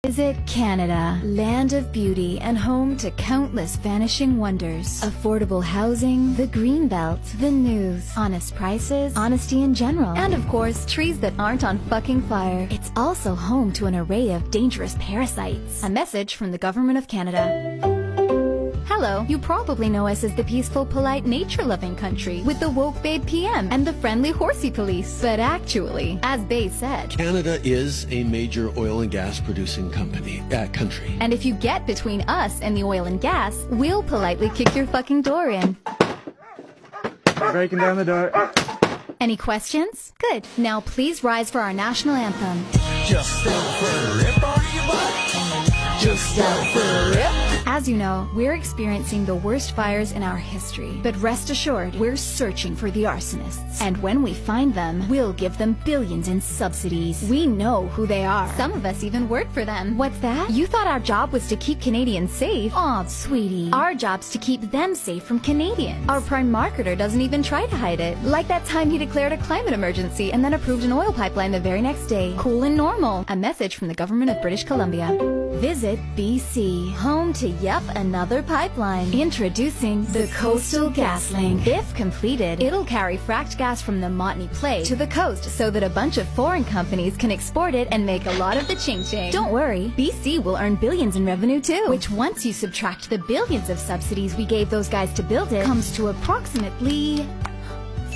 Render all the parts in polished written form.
Visit Canada, land of beauty and home to countless vanishing wonders. Affordable housing, the green belt, the news, honest prices, honesty in general, and of course, trees that aren't on fucking fire. It's also home to an array of dangerous parasites. A message from the Government of Canada. Hello, you probably know us as the peaceful, polite, nature-loving country with the woke babe PM and the friendly horsey police. But actually, as Bay said, Canada is a major oil and gas producing country. And if you get between us and the oil and gas, we'll politely kick your fucking door in. Breaking down the door. Any questions? Good. Now please rise for our national anthem. Just out for a rip, are you butt? Just out for a rip. As you know, we're experiencing the worst fires in our history. But rest assured, we're searching for the arsonists. And when we find them, we'll give them billions in subsidies. We know who they are. Some of us even work for them. What's that? You thought our job was to keep Canadians safe? Aw, sweetie. Our job's to keep them safe from Canadians. Our prime marketer doesn't even try to hide it. Like that time he declared a climate emergency and then approved an oil pipeline the very next day. Cool and normal. A message from the government of British Columbia. Visit BC, home to yep another pipeline. Introducing the Coastal GasLink. If completed, it'll carry fracked gas from the Montney Play to the coast so that a bunch of foreign companies can export it and make a lot of the ching-ching. Don't worry, BC will earn billions in revenue too, which once you subtract the billions of subsidies we gave those guys to build it, comes to approximately...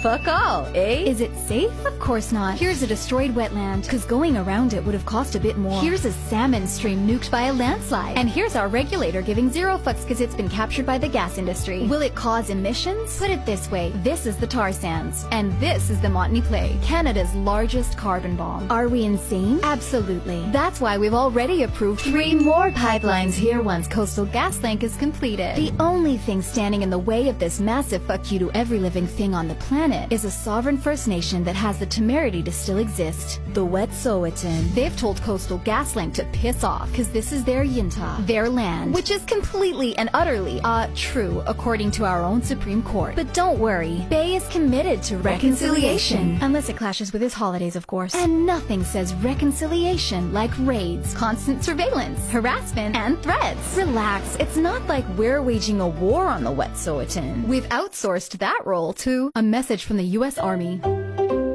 fuck all, eh? Is it safe? Of course not. Here's a destroyed wetland, cause going around it would have cost a bit more. Here's a salmon stream nuked by a landslide. And here's our regulator giving zero fucks cause it's been captured by the gas industry. Will it cause emissions? Put it this way, this is the tar sands. And this is the Montney Play, Canada's largest carbon bomb. Are we insane? Absolutely. That's why we've already approved 3 more pipelines here once Coastal GasLink is completed. The only thing standing in the way of this massive fuck you to every living thing on the planet is a sovereign First Nation that has the temerity to still exist, the Wet'suwet'en. They've told Coastal GasLink to piss off because this is their Yintah, their land, which is completely and utterly, true according to our own Supreme Court. But don't worry, Bay is committed to reconciliation. Unless it clashes with his holidays, of course. And nothing says reconciliation like raids, constant surveillance, harassment, and threats. Relax, it's not like we're waging a war on the Wet'suwet'en. We've outsourced that role to a message from the U.S. Army.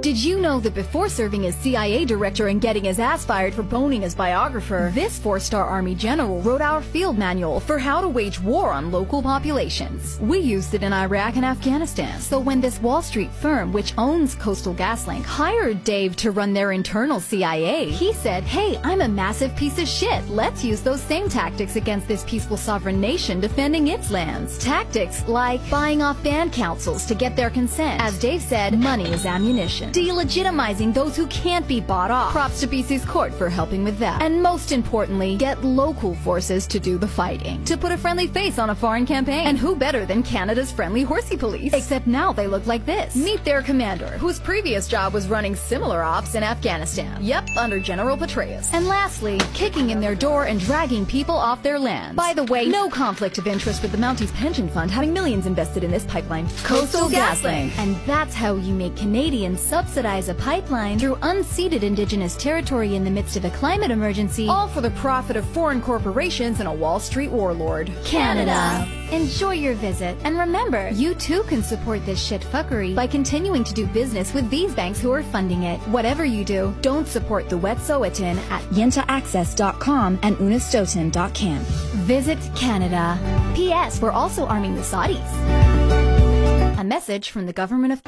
Did you know that before serving as CIA director and getting his ass fired for boning his biographer, this 4-star Army general wrote our field manual for how to wage war on local populations? We used it in Iraq and Afghanistan. So when this Wall Street firm, which owns Coastal GasLink, hired Dave to run their internal CIA, he said, hey, I'm a massive piece of shit. Let's use those same tactics against this peaceful sovereign nation defending its lands. Tactics like buying off band councils to get their consent. As Dave said, money is ammunition. Delegitimizing those who can't be bought off. Props to BC's court for helping with that. And most importantly, get local forces to do the fighting. To put a friendly face on a foreign campaign. And who better than Canada's friendly horsey police? Except now they look like this. Meet their commander, whose previous job was running similar ops in Afghanistan. Yep, under General Petraeus. And lastly, kicking in their door and dragging people off their lands. By the way, no conflict of interest with the Mounties Pension Fund having millions invested in this pipeline. Coastal GasLink. And that's how you make Canadians subsidize a pipeline through unceded Indigenous territory in the midst of a climate emergency, all for the profit of foreign corporations and a Wall Street warlord. Canada. Enjoy your visit. And remember, you too can support this shit fuckery by continuing to do business with these banks who are funding it. Whatever you do, don't support the Wet'suwet'en at yintaaccess.com and unistoten.com. Visit Canada. P.S. We're also arming the Saudis. A message from the government of...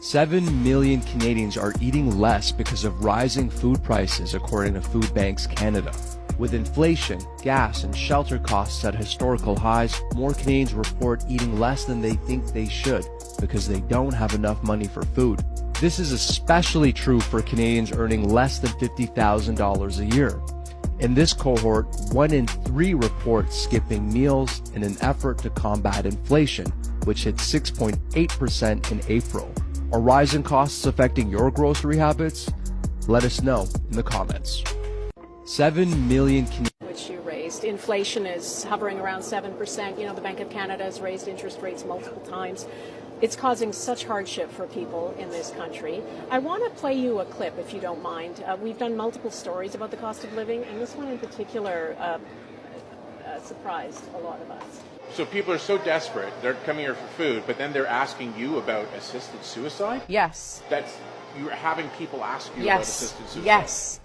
$7 million Canadians are eating less because of rising food prices, according to Food Banks Canada. With inflation, gas, and shelter costs at historical highs, more Canadians report eating less than they think they should because they don't have enough money for food. This is especially true for Canadians earning less than $50,000 a year. In this cohort, 1 in 3 report skipping meals in an effort to combat inflation, which hit 6.8% in April. Are rising costs affecting your grocery habits? Let us know in the comments. 7 million Canadians. Which you raised. Inflation is hovering around 7%. You know, the Bank of Canada has raised interest rates multiple times. It's causing such hardship for people in this country. I want to play you a clip, if you don't mind. We've done multiple stories about the cost of living, and this one in particular surprised a lot of us. So people are so desperate, they're coming here for food, but then they're asking you about assisted suicide? Yes. You're having people ask you about assisted suicide? Yes.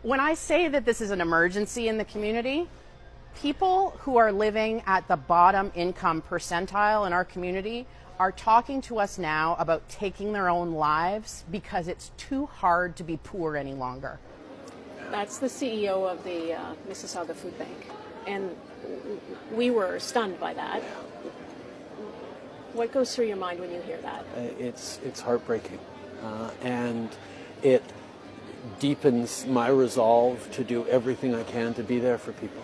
When I say that this is an emergency in the community, people who are living at the bottom income percentile in our community are talking to us now about taking their own lives because it's too hard to be poor any longer. That's the CEO of the Mississauga Food Bank, and we were stunned by that. What goes through your mind when you hear that? It's heartbreaking, and it deepens my resolve to do everything I can to be there for people.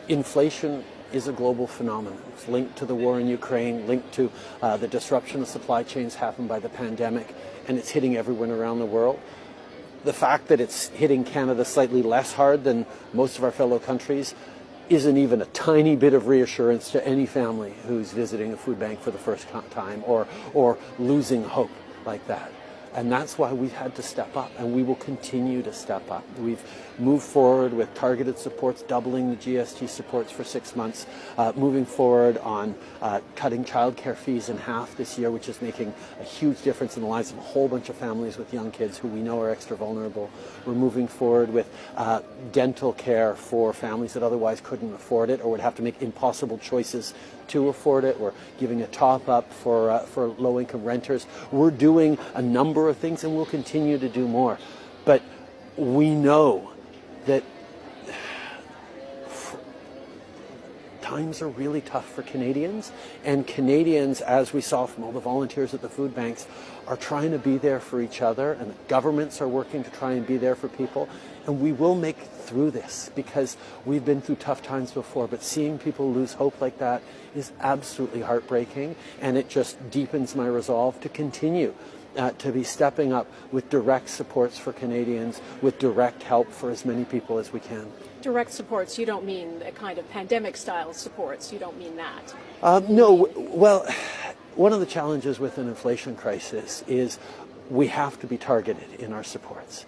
Inflation is a global phenomenon. It's linked to the war in Ukraine, linked to the disruption of supply chains happened by the pandemic, and it's hitting everyone around the world. The fact that it's hitting Canada slightly less hard than most of our fellow countries isn't even a tiny bit of reassurance to any family who's visiting a food bank for the first time or losing hope like that. And that's why we've had to step up, and we will continue to step up. We've moved forward with targeted supports, doubling the GST supports for 6 months, moving forward on cutting childcare fees in half this year, which is making a huge difference in the lives of a whole bunch of families with young kids who we know are extra vulnerable. We're moving forward with dental care for families that otherwise couldn't afford it or would have to make impossible choices to afford it. We're giving a top up for low-income renters. We're doing a number of things, and we'll continue to do more. But we know that times are really tough for Canadians, and Canadians, as we saw from all the volunteers at the food banks, are trying to be there for each other, and the governments are working to try and be there for people. And we will make it through this because we've been through tough times before, but seeing people lose hope like that is absolutely heartbreaking, and it just deepens my resolve to continue to be stepping up with direct supports for Canadians, with direct help for as many people as we can. Direct supports, you don't mean the kind of pandemic-style supports, you don't mean that? No, well, one of the challenges with an inflation crisis is we have to be targeted in our supports.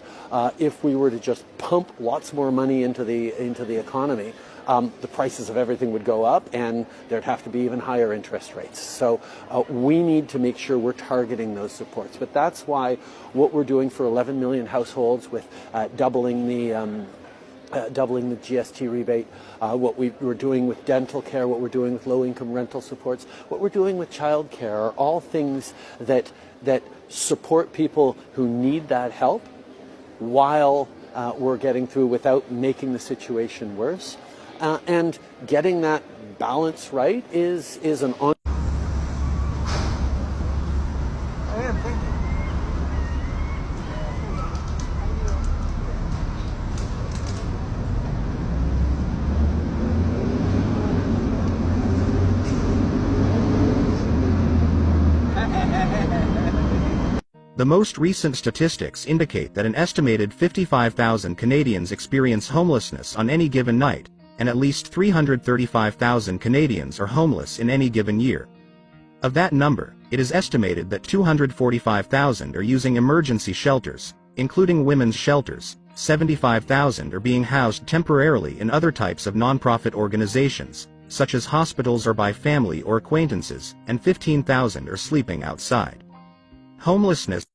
If we were to just pump lots more money into the economy, the prices of everything would go up, and there'd have to be even higher interest rates. So we need to make sure we're targeting those supports. But that's why what we're doing for 11 million households with doubling the GST rebate, what we're doing with dental care, what we're doing with low-income rental supports, what we're doing with child care are all things that support people who need that help while we're getting through without making the situation worse. And getting that balance right is an on. The most recent statistics indicate that an estimated 55,000 Canadians experience homelessness on any given night, and at least 335,000 Canadians are homeless in any given year. Of that number, it is estimated that 245,000 are using emergency shelters, including women's shelters, 75,000 are being housed temporarily in other types of nonprofit organizations, such as hospitals or by family or acquaintances, and 15,000 are sleeping outside. Homelessness